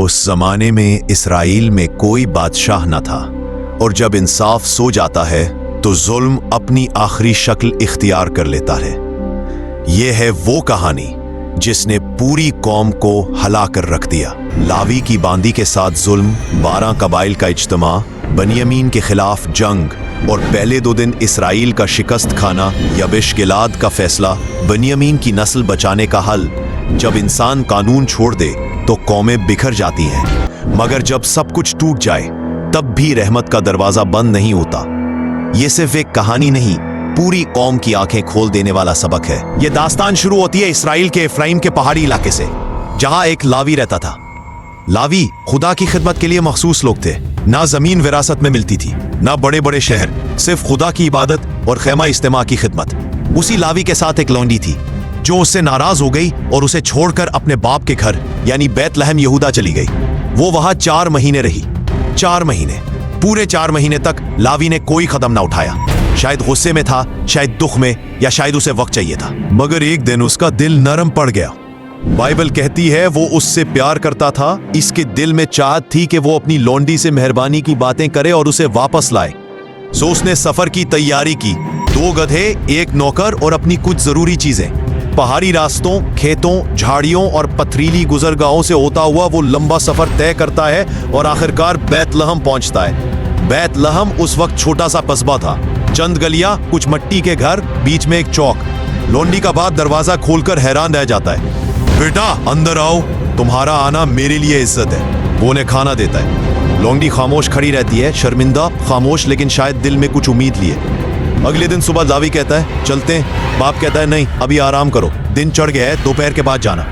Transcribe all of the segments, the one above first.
उस जमाने में इसराइल में कोई बादशाह न था, और जब इंसाफ सो जाता है तो जुल्म अपनी आखिरी शक्ल इख्तियार कर लेता है। यह है वो कहानी जिसने पूरी कौम को हला कर रख दिया। लावी की बांदी के साथ जुल्म, 12 कबाइल का इज्तिमा, बनियामीन के खिलाफ जंग और पहले 2 दिन इसराइल का शिकस्त खाना, यबिश गिलाद का फैसला, बनियामीन की नस्ल बचाने का हल। जब इंसान कानून छोड़ दे तो कौमें बिखर जाती हैं, मगर जब सब कुछ टूट जाए तब भी रहमत का दरवाजा बंद नहीं होता। ये सिर्फ एक कहानी नहीं, पूरी कौम की आंखें खोल देने वाला सबक है। यह दास्तान शुरू होती है इसराइल के इफ्राइम के पहाड़ी इलाके से, जहां एक लावी रहता था। लावी खुदा की खिदमत के लिए मखसूस लोग थे। ना जमीन विरासत में मिलती थी, ना बड़े बड़े शहर, सिर्फ खुदा की इबादत और खैमा इज्तिमा की खिदमत। उसी लावी के साथ एक लौंडी थी जो उससे नाराज हो गई और उसे छोड़कर अपने बाप के घर यानी बैतलहम यहूदा चली गई। वो वहां 4 महीने रही। 4 महीने, पूरे 4 महीने तक लावी ने कोई कदम ना उठाया। शायद गुस्से में था, शायद दुख में, या शायद उसे वक्त चाहिए था। मगर एक दिन उसका दिल नरम पड़ गया। बाइबल कहती है वो उससे प्यार करता था। इसके दिल में चाहत थी कि वो अपनी लौंडी से मेहरबानी की बातें करे और उसे वापस लाए। सो उसने सफर की तैयारी की। 2 गधे, 1 नौकर और अपनी कुछ जरूरी चीजें। पहाड़ी रास्तों, खेतों, झाड़ियों और पथरीली गुजरगाहों से होता हुआ वो लंबा सफर तय करता है और आखिरकार बैतलहम पहुंचता है। बैतलहम उस वक्त छोटा सा कस्बा था। चंद गलियां, कुछ मट्टी के घर, बीच में एक चौक। लौंडी का बाप दरवाजा खोलकर हैरान रह जाता है। बेटा अंदर आओ, तुम्हारा आना मेरे लिए इज्जत है। वो उन्हें खाना देता है। लौंडी खामोश खड़ी रहती है, शर्मिंदा, खामोश, लेकिन शायद दिल में कुछ उम्मीद लिए। अगले दिन सुबह लावी कहता है चलते हैं। बाप कहता है नहीं, अभी आराम करो, दिन चढ़ गया है, दोपहर के बाद जाना।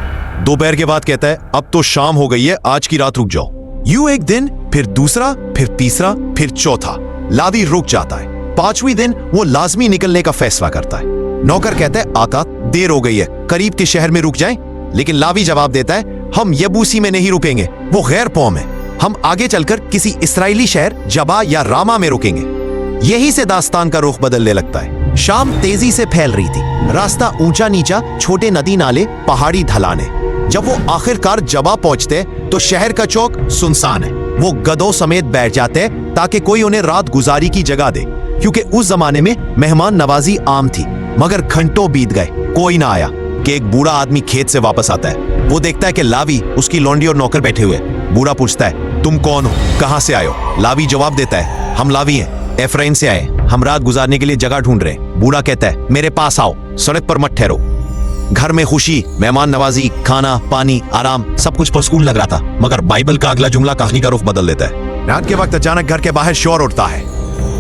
दोपहर के बाद कहता है अब तो शाम हो गई है, आज की रात रुक जाओ। यूं एक दिन, फिर दूसरा, फिर तीसरा, फिर चौथा। लावी रुक जाता है। 5वें दिन वो लाजमी निकलने का फैसला करता है। नौकर कहता है आका देर हो गई है, करीब के शहर में रुक जाएं। लेकिन लावी जवाब देता है हम यबूसी में नहीं रुकेंगे, वो गैर कौम है। हम आगे चलकर किसी इस्राएली शहर जबा या रामा में रुकेंगे। यही से दास्तान का रुख बदलने लगता है। शाम तेजी से फैल रही थी। रास्ता ऊंचा नीचा, छोटे नदी नाले, पहाड़ी ढलाने। जब वो आखिरकार जबा पहुंचते तो शहर का चौक सुनसान है। वो गधों समेत बैठ जाते ताकि कोई उन्हें रात गुजारी की जगह दे, क्योंकि उस जमाने में मेहमान नवाजी आम थी। मगर घंटों बीत गए, कोई ना आया कि एक बूढ़ा आदमी खेत से वापस आता है। वो देखता है कि लावी, उसकी लौंडी और नौकर बैठे हुए। बूढ़ा पूछता है तुम कौन हो, कहां से आए हो? लावी जवाब देता है हम लावी हैं, एफ्राइम से आए, हम रात गुजारने के लिए जगह ढूंढ रहे हैं। बूढ़ा कहता है मेरे पास आओ, सड़क पर मत ठहरो। घर में खुशी, मेहमान नवाजी, खाना, पानी, आराम, सब कुछ पुरस्कून लग रहा था। मगर बाइबल का अगला जुमला कहानी का रुख बदल देता है। रात के वक्त अचानक घर के बाहर शोर उठता है।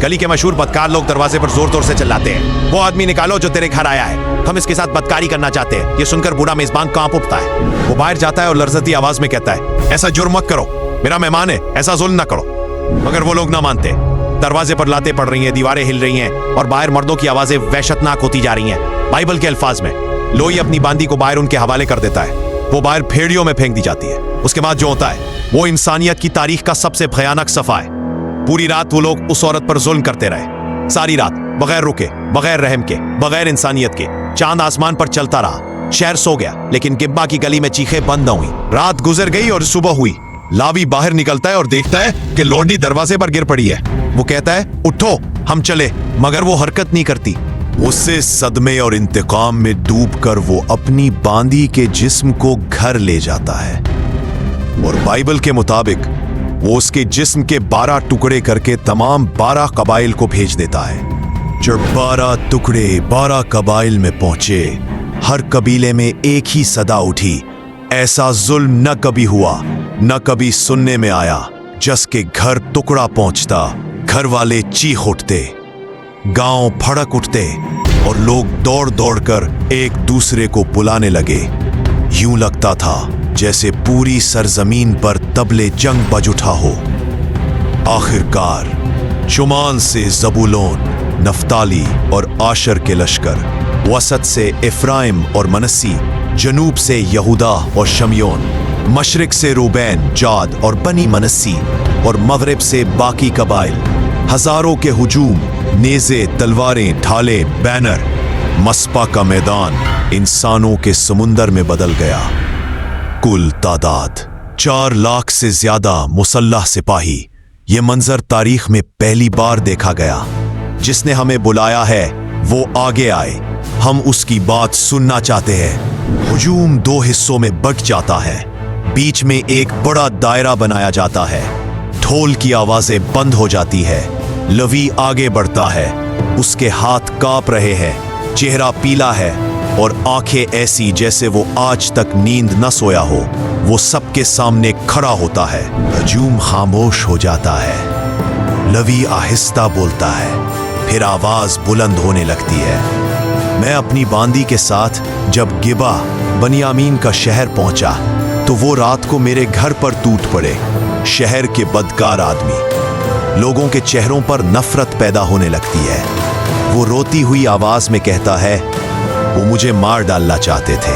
गली के मशहूर बदकार लोग दरवाजे पर जोर जोर से चिल्लाते हैं वो आदमी निकालो जो तेरे घर आया है, हम इसके साथ बदकारी करना चाहते हैं। ये सुनकर बूढ़ा मेजबान कांप उठता है। वो बाहर जाता है और लर्जती आवाज में कहता है ऐसा जुर्म मत करो, मेरा मेहमान है, ऐसा जुल्म न करो। मगर वो लोग ना मानते। दरवाजे पर लातें पड़ रही हैं, दीवारें हिल रही हैं और बाहर मर्दों की आवाजें वहशतनाक होती जा रही हैं। बाइबल के अल्फाज में लोई अपनी बांदी को बाहर उनके हवाले कर देता है। वो बाहर भेड़ियों में फेंक दी जाती है। उसके बाद जो होता है वो इंसानियत की तारीख का सबसे भयानक सफा है। पूरी रात वो लोग उस औरत पर जुल्म करते रहे, सारी रात, बगैर रुके, बगैर रहम के, बगैर इंसानियत के। चांद आसमान पर चलता रहा। शहर सो गया, लेकिन गिब्बा की गली में चीखें बंद न हुई। रात गुजर गई और सुबह हुई। लावी बाहर निकलता है और देखता है कि लौंडी दरवाजे पर गिर पड़ी है। वो कहता है उठो, हम चले, मगर वो हरकत नहीं करती। उससे सदमे और इंतकाम में डूबकर वो अपनी बांदी के जिस्म को घर ले जाता है और बाइबल के मुताबिक वो उसके जिस्म के 12 टुकड़े करके तमाम 12 कबाइल को भेज देता है। जब 12 टुकड़े 12 कबाइल में पहुंचे, हर कबीले में एक ही सदा उठी, ऐसा जुल्म न कभी हुआ, न कभी सुनने में आया। जस के घर टुकड़ा पहुंचता, घर वाले चीख उठते, गांव भड़क उठते और लोग दौड़ दौड़कर एक दूसरे को बुलाने लगे। यूं लगता था जैसे पूरी सरजमीन पर तबले जंग बज उठा हो। आखिरकार शुमान से जबूलोन, नफ्ताली और आशर के लश्कर, वसत से इफ्राइम और मनस्सी, जनूब से यहूदा और शमयोन, मशरिक से रूबैन, जाद और बनी मनस्सी और मगरिब से बाकी कबाइल, हजारों के हुजूम, नेज़े, तलवारें, ढाले, बैनर। मस्पा का मैदान इंसानों के समुंदर में बदल गया। कुल तादाद 4 लाख से ज्यादा मुसल्लह सिपाही। ये मंजर तारीख में पहली बार देखा गया। जिसने हमें बुलाया है वो आगे आए, हम उसकी बात सुनना चाहते हैं। हुजूम 2 हिस्सों में बंट जाता है। बीच में एक बड़ा दायरा बनाया जाता है। ढोल की आवाजें बंद हो जाती है। लवी आगे बढ़ता है। उसके हाथ कांप रहे हैं, चेहरा पीला है और आंखें ऐसी जैसे वो आज तक नींद न सोया हो। वो सबके सामने खड़ा होता है। हजूम खामोश हो जाता है। लवी आहिस्ता बोलता है, फिर आवाज बुलंद होने लगती है। मैं अपनी बांदी के साथ जब गिबा बनियामीन का शहर पहुंचा तो वो रात को मेरे घर पर टूट पड़े। शहर के बदकार आदमी, लोगों के चेहरों पर नफरत पैदा होने लगती है। वो रोती हुई आवाज में कहता है, वो मुझे मार डालना चाहते थे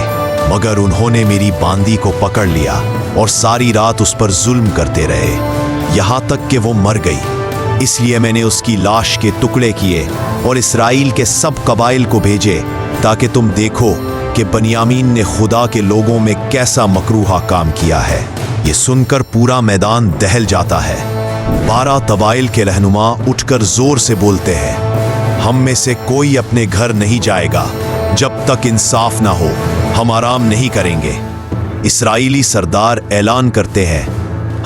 मगर उन्होंने मेरी बांदी को पकड़ लिया और सारी रात उस पर जुल्म करते रहे, यहां तक कि वो मर गई। इसलिए मैंने उसकी लाश के टुकड़े किए और इस्राएल के सब कबाइल को भेजे ताकि तुम देखो कि बनियामीन ने खुदा के लोगों में कैसा मकरूहा काम किया है। ये सुनकर पूरा मैदान दहल जाता है। 12 कबाइल के रहनुमा उठकर जोर से बोलते हैं, हम में से कोई अपने घर नहीं जाएगा जब तक इंसाफ ना हो। हम आराम नहीं करेंगे। इस्राएली सरदार ऐलान करते हैं,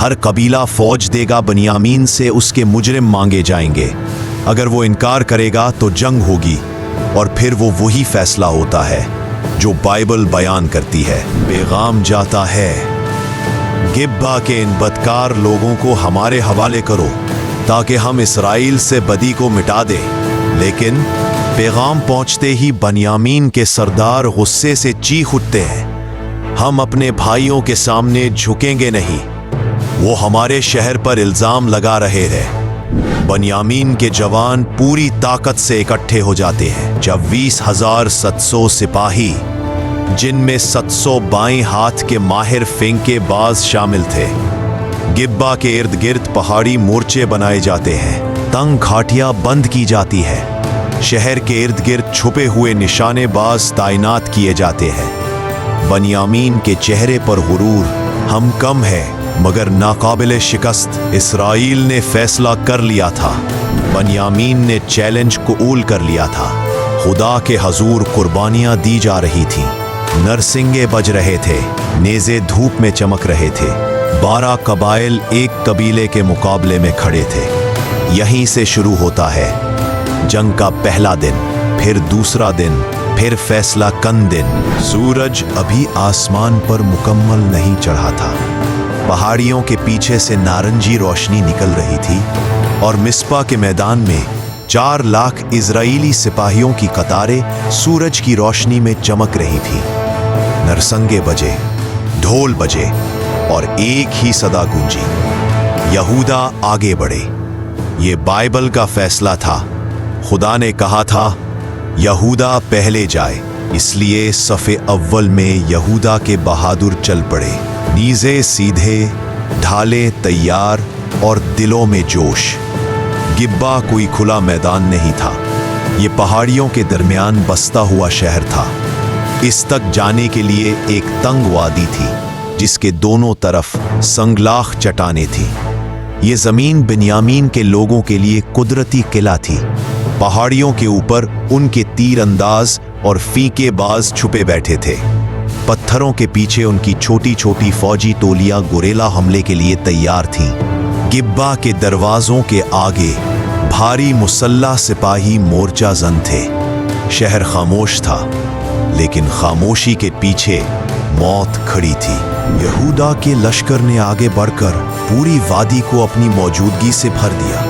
हर कबीला फौज देगा बनियामीन से उसके मुजरिम मांगे जाएंगे। अगर वो इनकार करेगा तो जंग होगी और फिर वो वही फैसला होता है जो बाइबल बयान करती है। पैगाम जाता है, गिब्बा के इन बदकार लोगों को हमारे हवाले करो ताकि हम इस्राएल से बदी को मिटा दें। लेकिन पैगाम पहुंचते ही बनियामीन के सरदार गुस्से से चीख उठते हैं, हम अपने भाइयों के सामने झुकेंगे नहीं। वो हमारे शहर पर इल्जाम लगा रहे हैं। बनियामीन के जवान पूरी ताकत से इकट्ठे हो जाते हैं। जब 20,700 सिपाही, जिनमें 700 बाएं हाथ के माहिर फेंकेबाज शामिल थे, गिब्बा के इर्द गिर्द पहाड़ी मोर्चे बनाए जाते हैं। तंग घाटियां बंद की जाती है। शहर के इर्द गिर्द छुपे हुए निशानेबाज तैनात किए जाते हैं। बनियामीन के चेहरे पर गुरूर, हम कम हैं मगर नाकाबिले शिकस्त। इस्राएल ने फैसला कर लिया था। बनियामीन ने चैलेंज कबूल कर लिया था। खुदा के हजूर कुर्बानियां दी जा रही थीं। नरसिंगे बज रहे थे, नेज़े धूप में चमक रहे थे। 12 कबाइल एक कबीले के मुकाबले में खड़े थे। यहीं से शुरू होता है जंग का पहला दिन, फिर दूसरा दिन, फिर फैसला कन दिन। सूरज अभी आसमान पर मुकम्मल नहीं चढ़ा था। पहाड़ियों के पीछे से नारंगी रोशनी निकल रही थी और मिस्पा के मैदान में 4 लाख इजरायली सिपाहियों की कतारें सूरज की रोशनी में चमक रही थी। नरसंगे बजे, ढोल बजे और एक ही सदा गूंजी, यहूदा आगे बढ़े। ये बाइबल का फैसला था। खुदा ने कहा था, यहूदा पहले जाए। इसलिए सफ़े अव्वल में यहूदा के बहादुर चल पड़े। नीज़े सीधे, ढाले तैयार और दिलों में जोश। गिब्बा कोई खुला मैदान नहीं था। ये पहाड़ियों के दरमियान बसता हुआ शहर था। इस तक जाने के लिए एक तंग वादी थी जिसके दोनों तरफ संगलाख चट्टानें थी। ये जमीन बिन्यामीन के लोगों के लिए कुदरती किला थी। पहाड़ियों के ऊपर उनके तीर अंदाज और फीके बाज छुपे बैठे थे। पत्थरों के पीछे उनकी छोटी छोटी फौजी टोलियां गुरेला हमले के लिए तैयार थीं। गिब्बा के दरवाजों के आगे भारी मुसल्लह सिपाही मोर्चा जन थे। शहर खामोश था, लेकिन खामोशी के पीछे मौत खड़ी थी। यहूदा के लश्कर ने आगे बढ़कर पूरी वादी को अपनी मौजूदगी से भर दिया।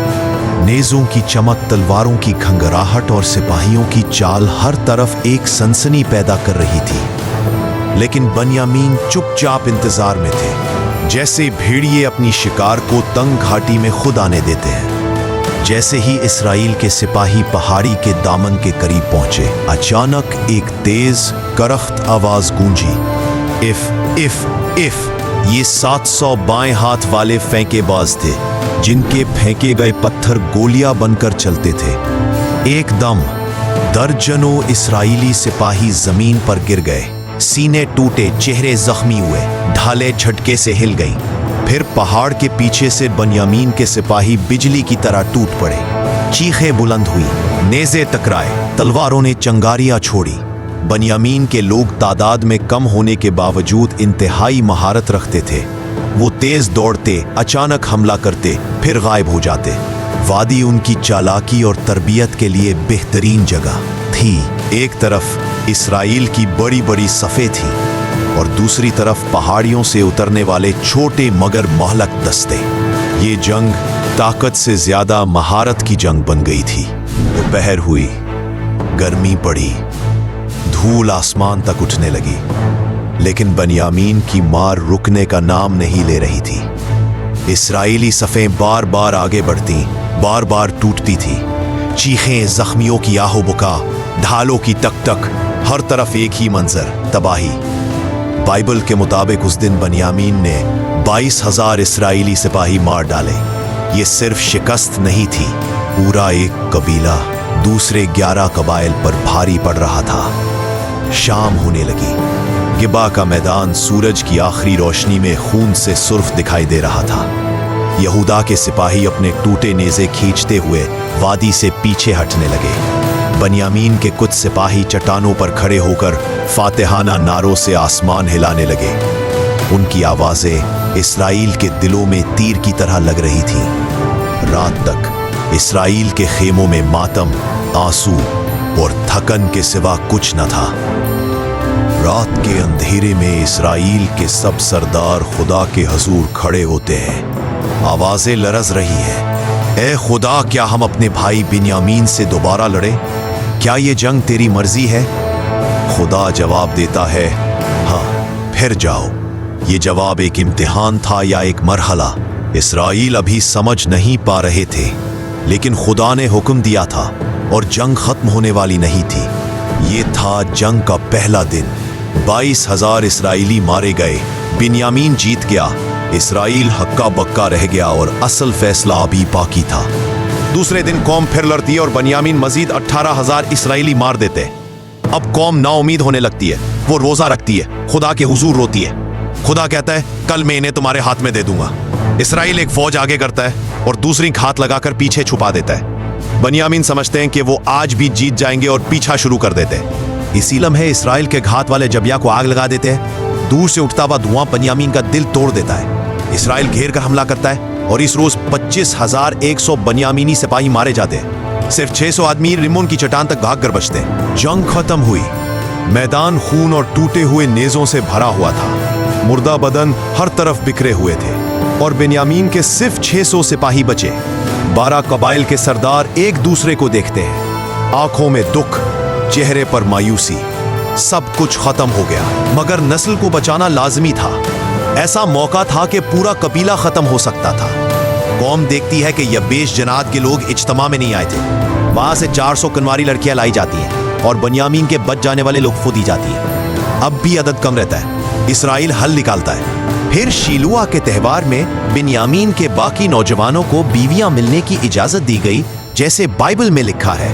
नेज़ों की चमक, तलवारों की खंगराहट और सिपाहियों की चाल हर तरफ एक सनसनी पैदा कर रही थी। लेकिन बनियामीन चुपचाप इंतजार में थे, जैसे भेड़िए अपनी शिकार को तंग घाटी में खुद आने देते हैं। जैसे ही इस्राएल के सिपाही पहाड़ी के दामन के करीब पहुंचे, अचानक एक तेज करख्त आवाज गूंजी, इफ इफ इफ। ये 700 बाएं हाथ वाले फेंकेबाज थे जिनके फेंके गए पत्थर गोलियां बनकर चलते थे। एकदम दर्जनों इस्राएली सिपाही जमीन पर गिर गए। सीने टूटे, चेहरे जख्मी हुए, ढालें झटके से हिल गईं। फिर पहाड़ के पीछे से बनियामीन के सिपाही बिजली की तरह टूट पड़े। चीखें बुलंद हुई, नेज़े टकराए, तलवारों ने चंगारियां छोड़ी। बनियामीन के लोग तादाद में कम होने के बावजूद इंतहाई महारत रखते थे। वो तेज दौड़ते, अचानक हमला करते, फिर गायब हो जाते। वादी उनकी चालाकी और तरबियत के लिए बेहतरीन जगह थी। एक तरफ इसराइल की बड़ी बड़ी सफ़े थी और दूसरी तरफ पहाड़ियों से उतरने वाले छोटे मगर महलक दस्ते। ये जंग ताकत से ज्यादा महारत की जंग बन गई थी। दोपहर हुई, गर्मी बढ़ी, धूल आसमान तक उठने लगी, लेकिन बनियामीन की मार रुकने का नाम नहीं ले रही थी। इस्राएली सफ़ें बार बार आगे बढ़ती, बार बार टूटती थी। चीखें, जख्मियों की आहो बुका, ढालों की तक तक, हर तरफ एक ही मंजर, तबाही। बाइबल के मुताबिक उस दिन बनियामीन ने 22,000 इस्राएली सिपाही मार डाले। ये सिर्फ शिकस्त नहीं थी, पूरा एक कबीला दूसरे 11 कबाइल पर भारी पड़ रहा था। शाम होने लगी। गिबा का मैदान सूरज की आखिरी रोशनी में खून से सुर्ख दिखाई दे रहा था। यहूदा के सिपाही अपने टूटे नेज़े खींचते हुए वादी से पीछे हटने लगे। बनियामीन के कुछ सिपाही चट्टानों पर खड़े होकर फातिहाना नारों से आसमान हिलाने लगे। उनकी आवाजें इस्राएल के दिलों में तीर की तरह लग रही थी। रात तक इस्राएल के खेमों में मातम, आंसू और थकन के सिवा कुछ न था। रात के अंधेरे में इस्राएल के सब सरदार खुदा के हुजूर खड़े होते हैं। आवाजें लरज रही है, ए खुदा, क्या हम अपने भाई बिन्यामीन से दोबारा लड़े? क्या ये जंग तेरी मर्जी है? खुदा जवाब देता है, हाँ, फिर जाओ। ये जवाब एक इम्तिहान था या एक मरहला? इस्राएल अभी समझ नहीं पा रहे थे, लेकिन खुदा ने हुक्म दिया था और जंग खत्म होने वाली नहीं थी। ये था जंग का पहला दिन। 22,000 इस्राएली मारे गए, बिन्यामीन जीत गया, इस्राएल हक्का बक्का रह गया और असल फैसला अभी बाकी था। दूसरे दिन कौम फिर लड़ती और बनियामीन मजीद 18,000 इस्राएली मार देते। अब कौम नाउमीद होने लगती है, वो रोजा रखती है, खुदा के हुजूर रोती है। खुदा कहता है, कल मैं इन्हें तुम्हारे हाथ में दे दूंगा। इस्राएल एक फौज आगे करता है और दूसरी घात लगाकर पीछे छुपा देता है। बनियामीन समझते हैं कि वो आज भी जीत जाएंगे और पीछा शुरू कर देते हैं। इसी लम्हे इस्राएल के घात वाले जबिया को आग लगा देते हैं। दूर से उठता हुआ धुआं बनियामीन का दिल तोड़ देता है। इस्राएल घेर कर हमला करता है और इस रोज 25,100 बनियामीनी सिपाही मारे जाते हैं। सिर्फ 600 आदमी रिमोन की चट्टान तक भाग कर बचते हैं। जंग खत्म हुई। मैदान खून और टूटे हुए नेजों से भरा हुआ था। मुर्दा बदन हर तरफ बिखरे हुए थे और बिन्यामीन के सिर्फ 600 सिपाही बचे। 12 कबाइल के सरदार एक दूसरे को देखते हैं, आंखों में दुख, चेहरे पर मायूसी। सब कुछ खत्म हो गया, मगर नस्ल को बचाना लाजमी था। ऐसा मौका था कि पूरा कबीला खत्म हो सकता था। कौम देखती है कि यबेश जनात के लोग इज्तिमा में नहीं आए थे। वहां से 400 कनवारी लड़कियां लाई जाती हैं और बनियामीन के बच जाने वाले लोग को दी जाती है। अब भी अदद कम रहता है। इस्राएल हल निकालता है। फिर शीलुआ के त्यौहार में बिन्यामीन के बाकी नौजवानों को बीवियां मिलने की इजाजत दी गई, जैसे बाइबल में लिखा है।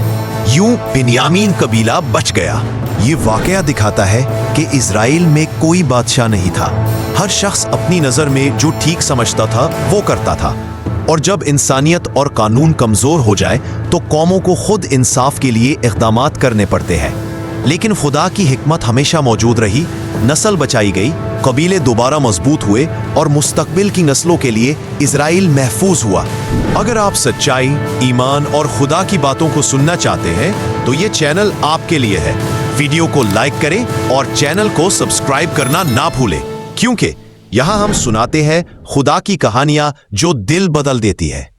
यूं बिन्यामीन कबीला बच गया। ये वाकया दिखाता है कि इजराइल में कोई बादशाह नहीं था। हर शख्स अपनी नजर में जो ठीक समझता था वो करता था, और जब इंसानियत और कानून कमजोर हो जाए तो कौमों को खुद इंसाफ के लिए इक़दामात करने पड़ते हैं। लेकिन खुदा की हिकमत हमेशा मौजूद रही। नस्ल बचाई गई, कबीले दोबारा मजबूत हुए और मुस्तकबिल की नस्लों के लिए इजराइल महफूज हुआ। अगर आप सच्चाई, ईमान और खुदा की बातों को सुनना चाहते हैं तो ये चैनल आपके लिए है। वीडियो को लाइक करें और चैनल को सब्सक्राइब करना ना भूलें, क्योंकि यहाँ हम सुनाते हैं खुदा की कहानियां जो दिल बदल देती है।